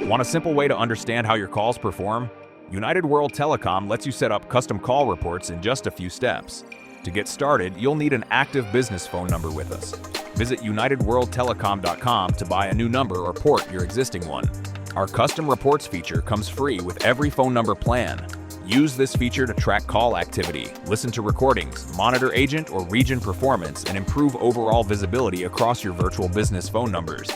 Want a simple way to understand how your calls perform? United World Telecom lets you set up custom call reports in just a few steps. To get started, you'll need an active business phone number with us. Visit unitedworldtelecom.com to buy a new number or port your existing one. Our custom reports feature comes free with every phone number plan. Use this feature to track call activity, listen to recordings, monitor agent or region performance, and improve overall visibility across your virtual business phone numbers.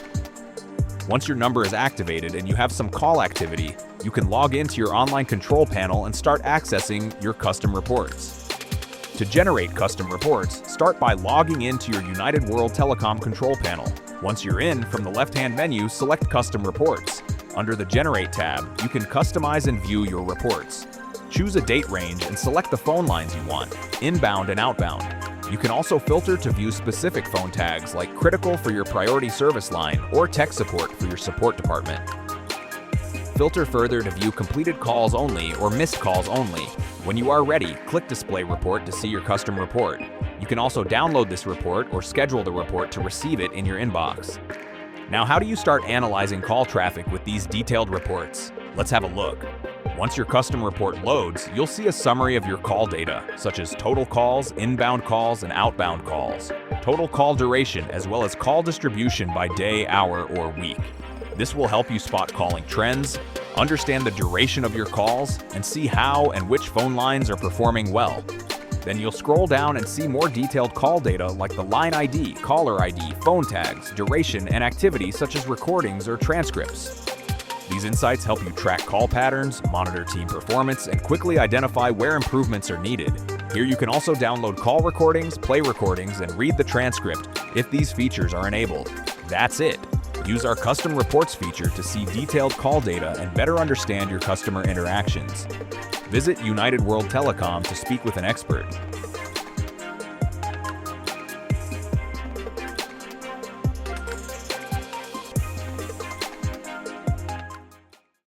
Once your number is activated and you have some call activity, you can log into your online control panel and start accessing your custom reports. To generate custom reports, start by logging into your United World Telecom control panel. Once you're in, from the left-hand menu, select Custom Reports. Under the Generate tab, you can customize and view your reports. Choose a date range and select the phone lines you want, inbound and outbound. You can also filter to view specific phone tags like critical for your priority service line or tech support for your support department. Filter further to view completed calls only or missed calls only. When you are ready, click Display Report to see your custom report. You can also download this report or schedule the report to receive it in your inbox. Now, how do you start analyzing call traffic with these detailed reports? Let's have a look. Once your custom report loads, you'll see a summary of your call data, such as total calls, inbound calls, and outbound calls, total call duration, as well as call distribution by day, hour, or week. This will help you spot calling trends, understand the duration of your calls, and see how and which phone lines are performing well. Then you'll scroll down and see more detailed call data like the line ID, caller ID, phone tags, duration, and activity such as recordings or transcripts. These insights help you track call patterns, monitor team performance, and quickly identify where improvements are needed. Here you can also download call recordings, play recordings, and read the transcript if these features are enabled. That's it. Use our custom reports feature to see detailed call data and better understand your customer interactions. Visit United World Telecom to speak with an expert.